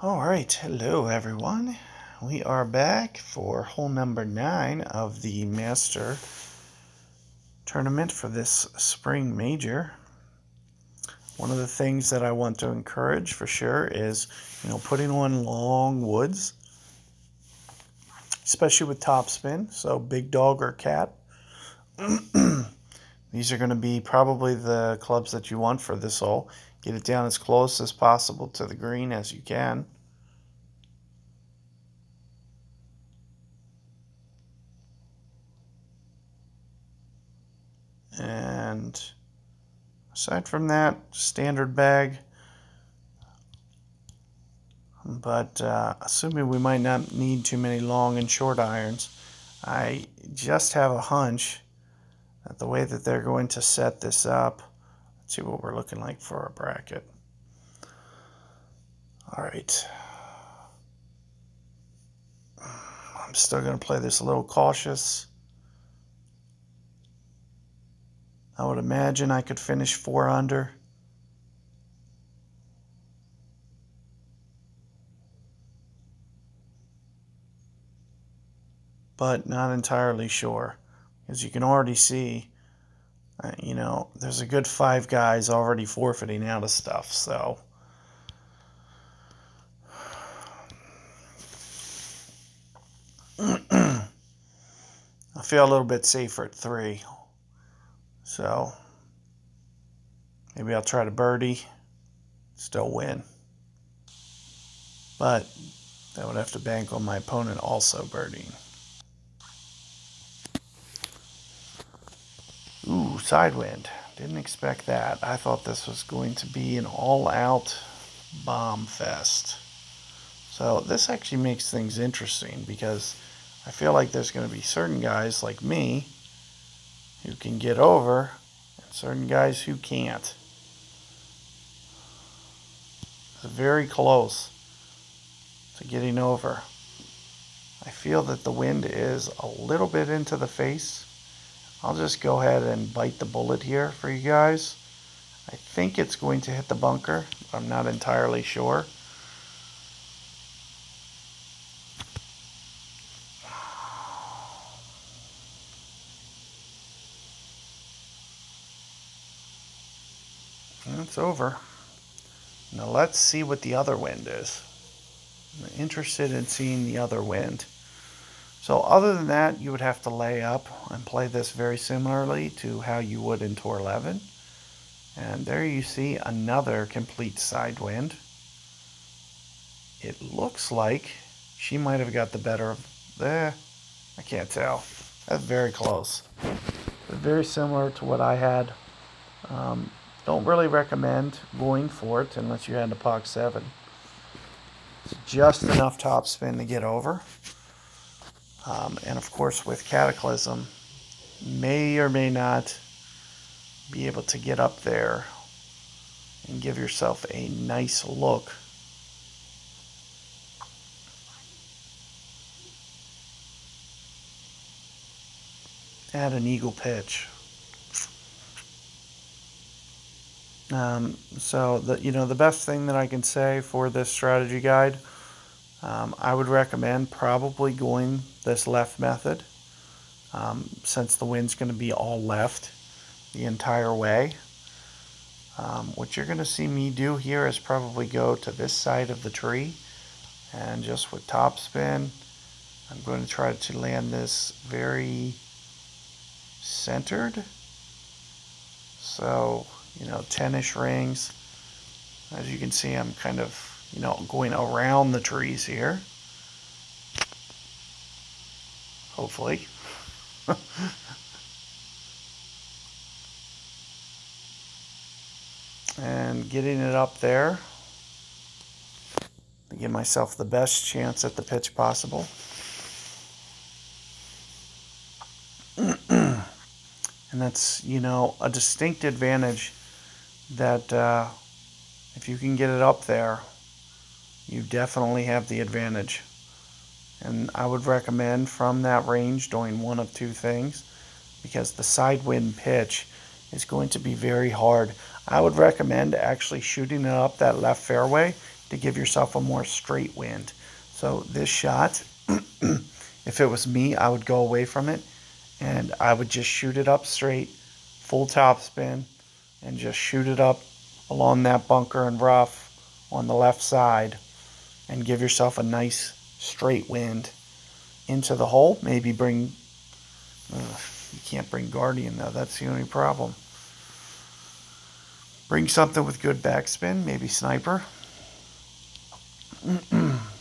All right, hello everyone. We are back for hole number 9 of the Master tournament for this spring major. One of the things that I want to encourage for sure is, putting on long woods, especially with topspin, so big dog or cat. These are going to be probably the clubs that you want for this hole. Get it down as close as possible to the green as you can. And aside from that, standard bag. But assuming we might not need too many long and short irons, I just have a hunch that the way that they're going to set this up, let's see what we're looking like for a bracket. All right. I'm still going to play this a little cautious. I would imagine I could finish 4 under. But not entirely sure. As you can already see, there's a good 5 guys already forfeiting out of stuff, so I feel a little bit safer at 3. So maybe I'll try to birdie, still win. But that would have to bank on my opponent also birdieing. Ooh, side wind. Didn't expect that. I thought this was going to be an all-out bomb fest. So this actually makes things interesting because I feel like there's going to be certain guys like me who can get over and certain guys who can't. It's very close to getting over. I feel that the wind is a little bit into the face. I'll just go ahead and bite the bullet here for you guys. I think it's going to hit the bunker, but I'm not entirely sure. And it's over. Now let's see what the other wind is. I'm interested in seeing the other wind. So other than that, you would have to lay up and play this very similarly to how you would in Tour 11. And there you see another complete side wind. It looks like she might have got the better of I can't tell. That's very close. But very similar to what I had. Don't really recommend going for it unless you had a Pog 7. It's just enough topspin to get over. And of course with Cataclysm, may or may not be able to get up there and give yourself a nice look. At an eagle pitch. So the best thing that I can say for this strategy guide, I would recommend probably going this left method, since the wind's going to be all left the entire way. What you're going to see me do here is probably go to this side of the tree, and just with topspin, I'm going to try to land this very centered. So 10-ish rings. As you can see, I'm kind of going around the trees here, hopefully. And getting it up there to give myself the best chance at the pitch possible. And that's a distinct advantage that if you can get it up there, you definitely have the advantage. And I would recommend from that range doing one of 2 things, because the side wind pitch is going to be very hard. I would recommend actually shooting it up that left fairway to give yourself a more straight wind. So this shot, if it was me, I would go away from it and I would just shoot it up straight, full topspin, and just shoot it up along that bunker and rough on the left side and give yourself a nice straight wind into the hole. Maybe bring, you can't bring Guardian though, that's the only problem. Bring something with good backspin, maybe Sniper.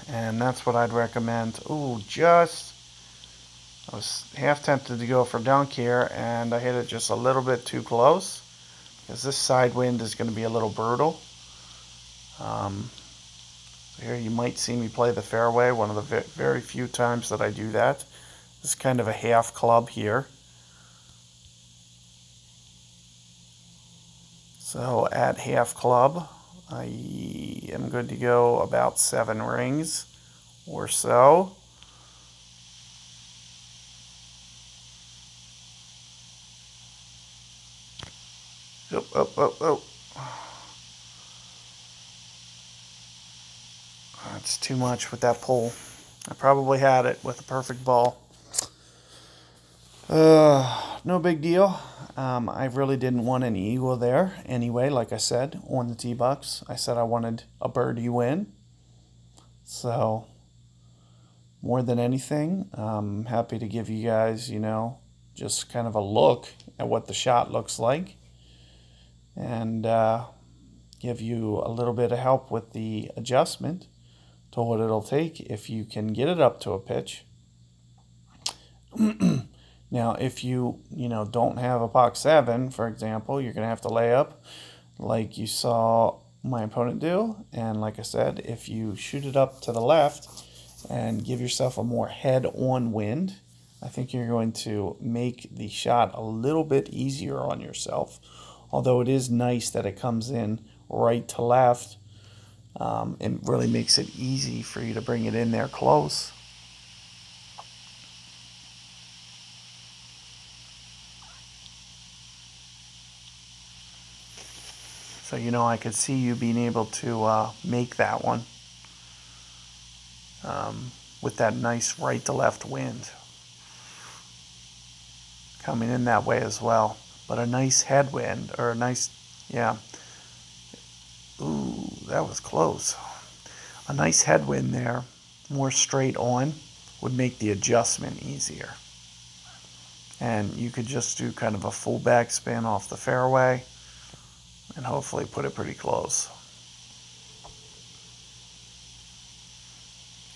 And that's what I'd recommend. Ooh, I was half tempted to go for dunk here, and I hit it just a little bit too close, because this side wind is going to be a little brutal. Here you might see me play the fairway, one of the very few times that I do that. This is kind of a half club here. So at half club, I am good to go about 7 rings or so. Oh. That's too much with that pull. I probably had it with a perfect ball. No big deal. I really didn't want any eagle there anyway, like I said, on the tee box. I said I wanted a birdie win. So, more than anything, I'm happy to give you guys, just kind of a look at what the shot looks like. And give you a little bit of help with the adjustment to what it'll take if you can get it up to a pitch. Now, if you don't have a box 7, for example, you're going to have to lay up like you saw my opponent do. And like I said, if you shoot it up to the left and give yourself a more head-on wind, I think you're going to make the shot a little bit easier on yourself. Although it is nice that it comes in right to left, it really makes it easy for you to bring it in there close. So, I could see you being able to make that one with that nice right to left wind coming in that way as well. But a nice headwind, or a nice, yeah. Ooh, that was close. A nice headwind there, more straight on, would make the adjustment easier. And you could just do kind of a full backspin off the fairway and hopefully put it pretty close.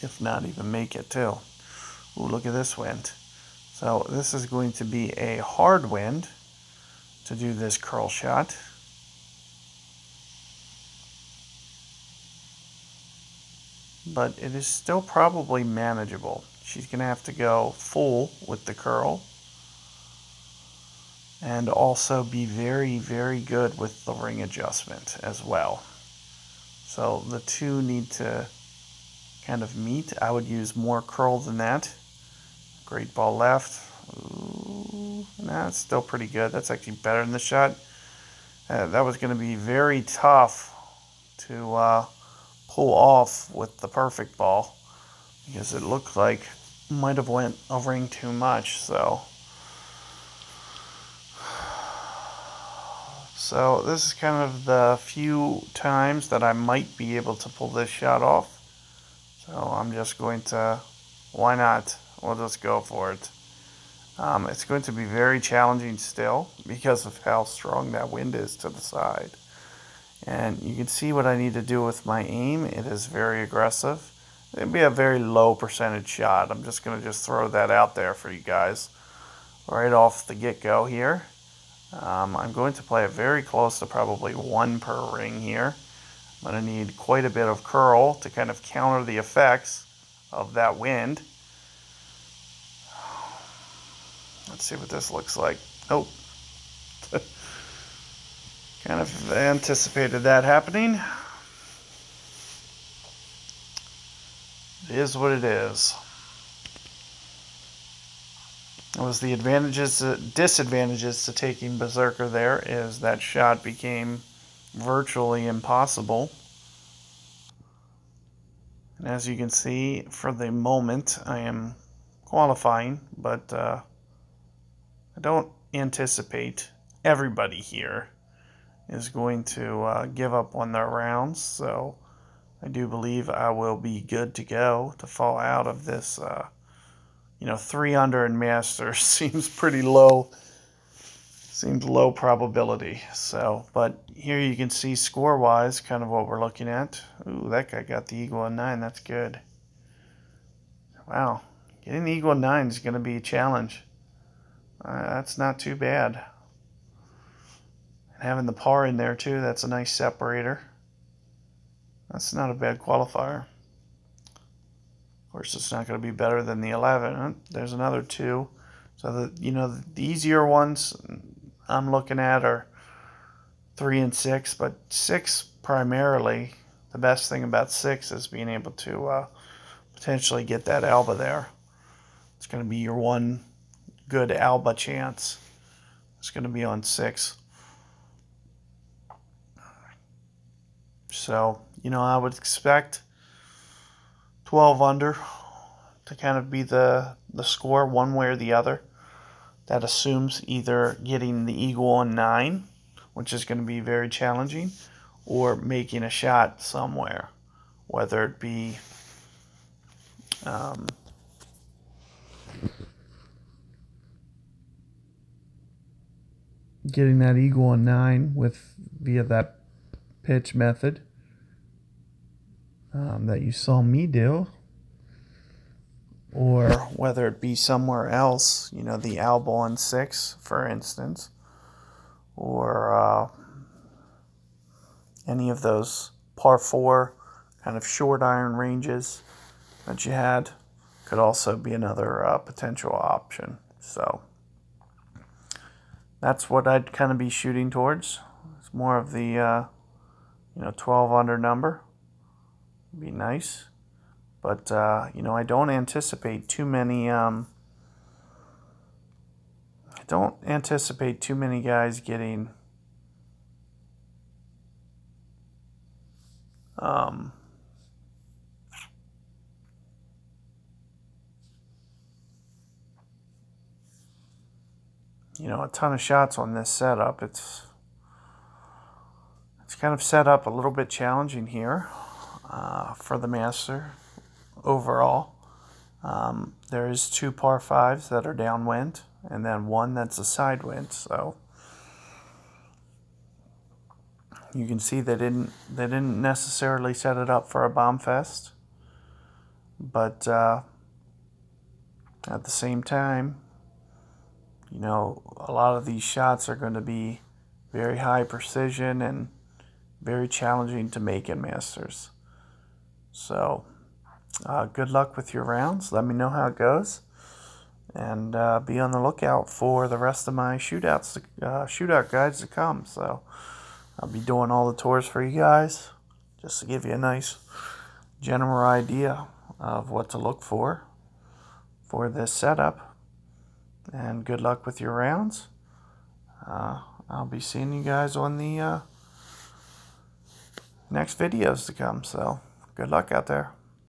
If not, even make it too. Ooh, look at this wind. So this is going to be a hard wind to do this curl shot. But it is still probably manageable. She's going to have to go full with the curl. And also be very, very good with the ring adjustment as well. So the two need to kind of meet. I would use more curl than that. Great ball left. Ooh, nah, it's still pretty good. That's actually better than the shot. That was going to be very tough to pull off with the perfect ball, because it looked like it might have went a ring too much. So this is kind of the few times that I might be able to pull this shot off. So I'm just going to, why not? We'll just go for it. It's going to be very challenging still because of how strong that wind is to the side. And you can see what I need to do with my aim. It is very aggressive. It'll be a very low percentage shot. I'm just going to throw that out there for you guys right off the get-go here. I'm going to play it very close to probably 1 per ring here. I'm going to need quite a bit of curl to kind of counter the effects of that wind. Let's see what this looks like. Oh. Kind of anticipated that happening. It is what it is. It was the disadvantages to taking Berserker there is that shot became virtually impossible. And as you can see, for the moment, I am qualifying, but I don't anticipate everybody here is going to give up on their rounds, so I do believe I will be good to go to fall out of this. 3 under in Masters seems pretty low. Seems low probability. So, but here you can see score-wise kind of what we're looking at. Ooh, that guy got the eagle on 9. That's good. Wow, getting the eagle on 9 is going to be a challenge. That's not too bad. And having the par in there too, that's a nice separator. That's not a bad qualifier. Of course, it's not going to be better than the 11. There's another 2. So the easier ones I'm looking at are 3 and 6, but 6 primarily. The best thing about 6 is being able to potentially get that Alba there. It's going to be your one good Alba chance. It's going to be on 6. So, I would expect 12 under to kind of be the score one way or the other. That assumes either getting the eagle on 9, which is going to be very challenging, or making a shot somewhere, whether it be getting that eagle on 9 via that pitch method that you saw me do, or whether it be somewhere else, the Alba on 6, for instance, or any of those par 4 kind of short iron ranges that you had could also be another potential option. So that's what I'd kind of be shooting towards. It's more of the 12 under number. Be nice. But, I don't anticipate too many, guys getting, a ton of shots on this setup. It's kind of set up a little bit challenging here for the Master overall. There is 2 par 5s that are downwind, and then 1 that's a side wind. So you can see they didn't necessarily set it up for a bomb fest, but at the same time, a lot of these shots are going to be very high precision and very challenging to make in Masters. So good luck with your rounds. Let me know how it goes, and be on the lookout for the rest of my shootout guides to come. So I'll be doing all the tours for you guys, just to give you a nice general idea of what to look for this setup. And good luck with your rounds. I'll be seeing you guys on the next videos to come. So good luck out there.